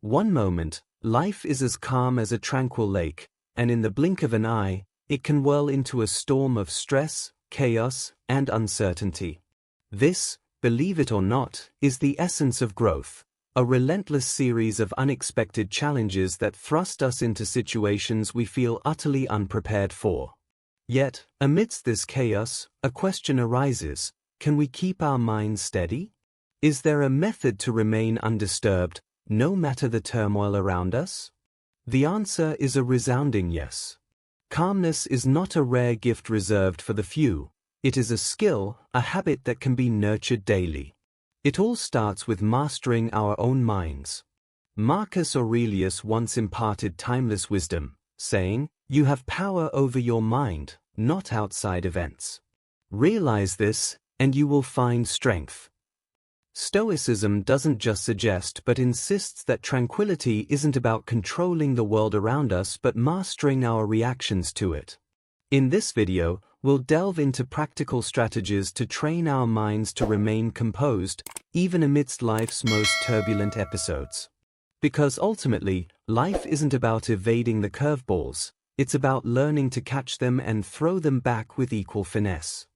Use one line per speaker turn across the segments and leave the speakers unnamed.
One moment, life is as calm as a tranquil lake, and in the blink of an eye, it can whirl into a storm of stress, chaos, and uncertainty. This, believe it or not, is the essence of growth, a relentless series of unexpected challenges that thrust us into situations we feel utterly unprepared for. Yet, amidst this chaos, a question arises: can we keep our minds steady? Is there a method to remain undisturbed, no matter the turmoil around us? The answer is a resounding yes. Calmness is not a rare gift reserved for the few. It is a skill, a habit that can be nurtured daily. It all starts with mastering our own minds. Marcus Aurelius once imparted timeless wisdom, saying, "You have power over your mind, not outside events. Realize this, and you will find strength." Stoicism doesn't just suggest but insists that tranquility isn't about controlling the world around us but mastering our reactions to it. In this video, we'll delve into practical strategies to train our minds to remain composed, even amidst life's most turbulent episodes. Because ultimately, life isn't about evading the curveballs, it's about learning to catch them and throw them back with equal finesse.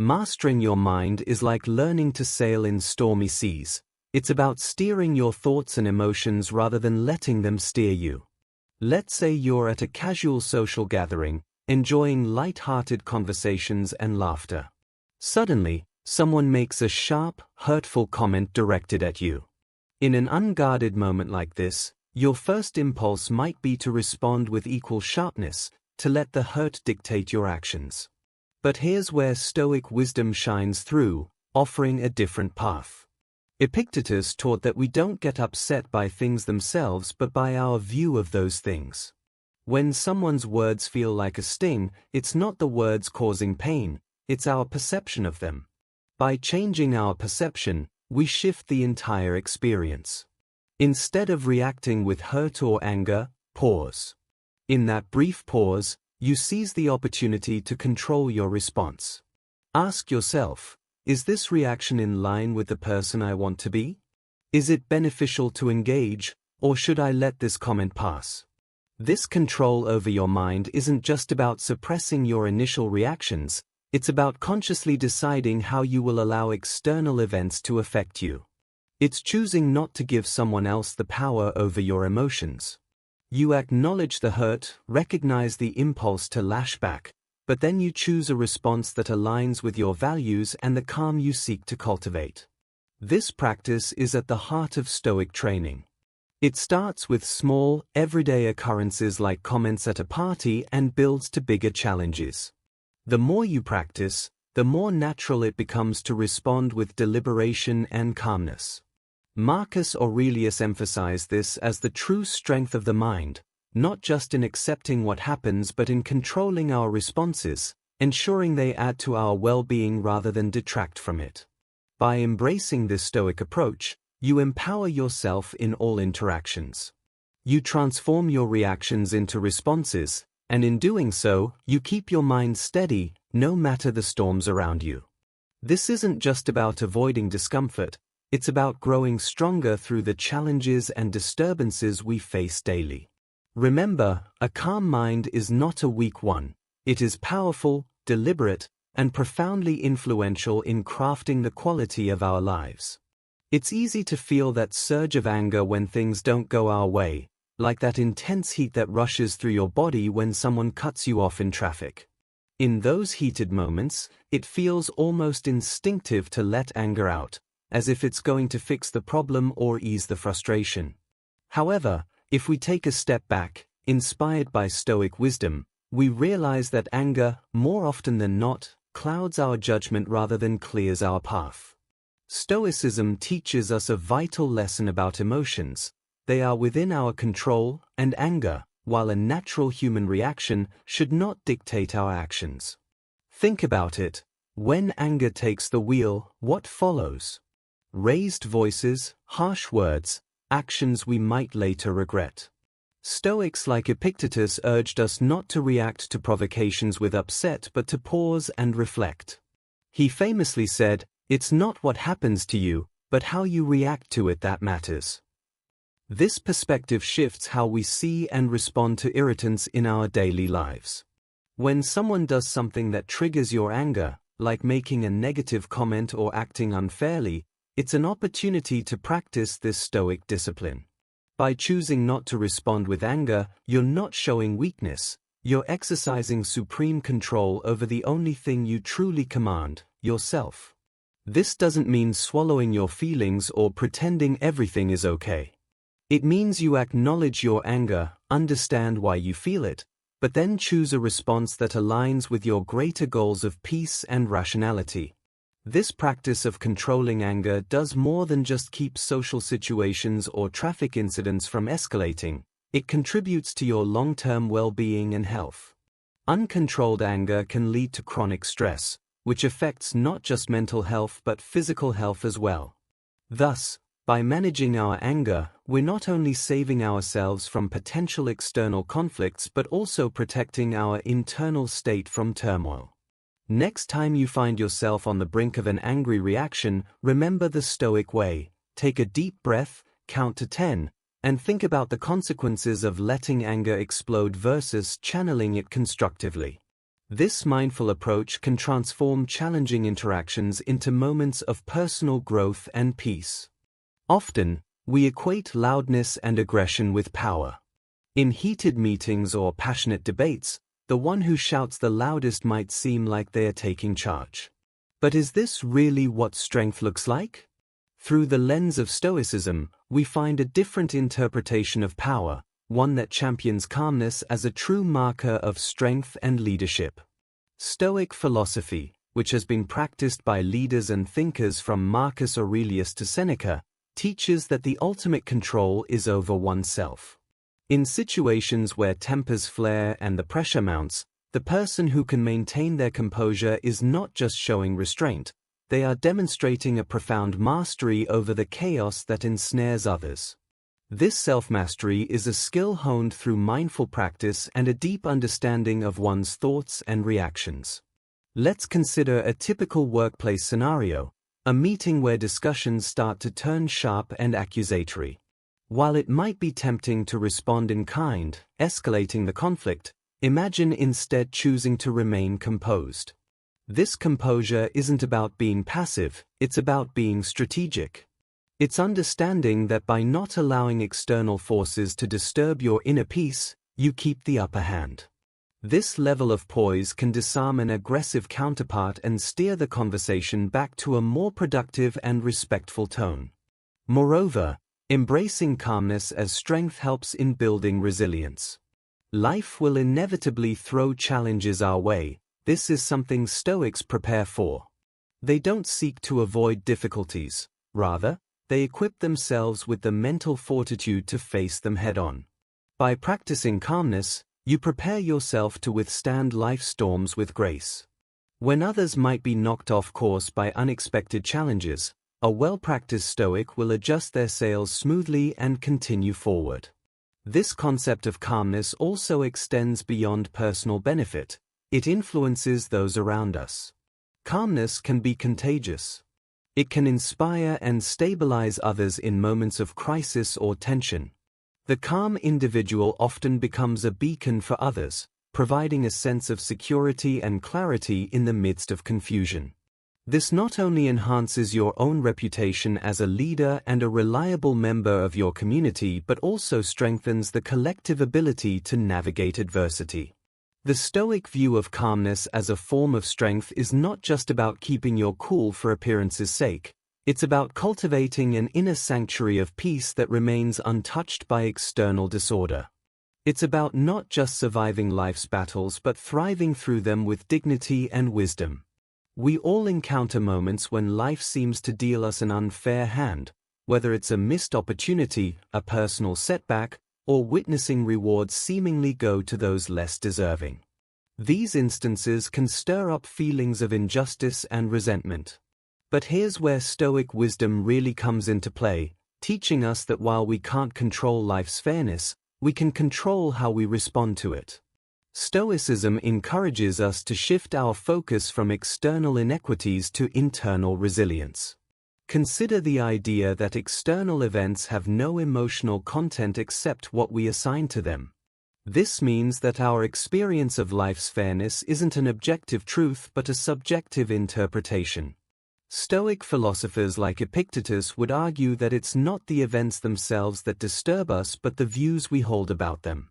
Mastering your mind is like learning to sail in stormy seas. It's about steering your thoughts and emotions rather than letting them steer you. Let's say you're at a casual social gathering, enjoying light-hearted conversations and laughter. Suddenly, someone makes a sharp, hurtful comment directed at you. In an unguarded moment like this, your first impulse might be to respond with equal sharpness, to let the hurt dictate your actions. But here's where Stoic wisdom shines through, offering a different path. Epictetus taught that we don't get upset by things themselves but by our view of those things. When someone's words feel like a sting, it's not the words causing pain, it's our perception of them. By changing our perception, we shift the entire experience. Instead of reacting with hurt or anger, pause. In that brief pause, you seize the opportunity to control your response. Ask yourself, is this reaction in line with the person I want to be? Is it beneficial to engage, or should I let this comment pass? This control over your mind isn't just about suppressing your initial reactions, it's about consciously deciding how you will allow external events to affect you. It's choosing not to give someone else the power over your emotions. You acknowledge the hurt, recognize the impulse to lash back, but then you choose a response that aligns with your values and the calm you seek to cultivate. This practice is at the heart of Stoic training. It starts with small, everyday occurrences like comments at a party and builds to bigger challenges. The more you practice, the more natural it becomes to respond with deliberation and calmness. Marcus Aurelius emphasized this as the true strength of the mind, not just in accepting what happens but in controlling our responses, ensuring they add to our well-being rather than detract from it. By embracing this Stoic approach, you empower yourself in all interactions. You transform your reactions into responses, and in doing so, you keep your mind steady, no matter the storms around you. This isn't just about avoiding discomfort, it's about growing stronger through the challenges and disturbances we face daily. Remember, a calm mind is not a weak one. It is powerful, deliberate, and profoundly influential in crafting the quality of our lives. It's easy to feel that surge of anger when things don't go our way, like that intense heat that rushes through your body when someone cuts you off in traffic. In those heated moments, it feels almost instinctive to let anger out, as if it's going to fix the problem or ease the frustration. However, if we take a step back, inspired by Stoic wisdom, we realize that anger, more often than not, clouds our judgment rather than clears our path. Stoicism teaches us a vital lesson about emotions. They are within our control, and anger, while a natural human reaction, should not dictate our actions. Think about it. When anger takes the wheel, what follows? Raised voices, harsh words, actions we might later regret. Stoics like Epictetus urged us not to react to provocations with upset but to pause and reflect. He famously said, "It's not what happens to you, but how you react to it that matters." This perspective shifts how we see and respond to irritants in our daily lives. When someone does something that triggers your anger, like making a negative comment or acting unfairly, it's an opportunity to practice this Stoic discipline. By choosing not to respond with anger, you're not showing weakness, you're exercising supreme control over the only thing you truly command, yourself. This doesn't mean swallowing your feelings or pretending everything is okay. It means you acknowledge your anger, understand why you feel it, but then choose a response that aligns with your greater goals of peace and rationality. This practice of controlling anger does more than just keep social situations or traffic incidents from escalating. It contributes to your long-term well-being and health. Uncontrolled anger can lead to chronic stress, which affects not just mental health but physical health as well. Thus, by managing our anger, we're not only saving ourselves from potential external conflicts but also protecting our internal state from turmoil. Next time you find yourself on the brink of an angry reaction, remember the Stoic way. Take a deep breath, count to 10, and think about the consequences of letting anger explode versus channeling it constructively. This mindful approach can transform challenging interactions into moments of personal growth and peace. Often, we equate loudness and aggression with power. In heated meetings or passionate debates, the one who shouts the loudest might seem like they are taking charge. But is this really what strength looks like? Through the lens of Stoicism, we find a different interpretation of power, one that champions calmness as a true marker of strength and leadership. Stoic philosophy, which has been practiced by leaders and thinkers from Marcus Aurelius to Seneca, teaches that the ultimate control is over oneself. In situations where tempers flare and the pressure mounts, the person who can maintain their composure is not just showing restraint, they are demonstrating a profound mastery over the chaos that ensnares others. This self-mastery is a skill honed through mindful practice and a deep understanding of one's thoughts and reactions. Let's consider a typical workplace scenario, a meeting where discussions start to turn sharp and accusatory. While it might be tempting to respond in kind, escalating the conflict, imagine instead choosing to remain composed. This composure isn't about being passive, it's about being strategic. It's understanding that by not allowing external forces to disturb your inner peace, you keep the upper hand. This level of poise can disarm an aggressive counterpart and steer the conversation back to a more productive and respectful tone. Moreover, embracing calmness as strength helps in building resilience. Life will inevitably throw challenges our way. This is something Stoics prepare for. They don't seek to avoid difficulties. Rather, they equip themselves with the mental fortitude to face them head-on. By practicing calmness, you prepare yourself to withstand life's storms with grace. When others might be knocked off course by unexpected challenges, a well-practiced Stoic will adjust their sails smoothly and continue forward. This concept of calmness also extends beyond personal benefit. It influences those around us. Calmness can be contagious. It can inspire and stabilize others in moments of crisis or tension. The calm individual often becomes a beacon for others, providing a sense of security and clarity in the midst of confusion. This not only enhances your own reputation as a leader and a reliable member of your community but also strengthens the collective ability to navigate adversity. The Stoic view of calmness as a form of strength is not just about keeping your cool for appearance's sake. It's about cultivating an inner sanctuary of peace that remains untouched by external disorder. It's about not just surviving life's battles but thriving through them with dignity and wisdom. We all encounter moments when life seems to deal us an unfair hand, whether it's a missed opportunity, a personal setback, or witnessing rewards seemingly go to those less deserving. These instances can stir up feelings of injustice and resentment. But here's where Stoic wisdom really comes into play, teaching us that while we can't control life's fairness, we can control how we respond to it. Stoicism encourages us to shift our focus from external inequities to internal resilience. Consider the idea that external events have no emotional content except what we assign to them. This means that our experience of life's fairness isn't an objective truth but a subjective interpretation. Stoic philosophers like Epictetus would argue that it's not the events themselves that disturb us but the views we hold about them.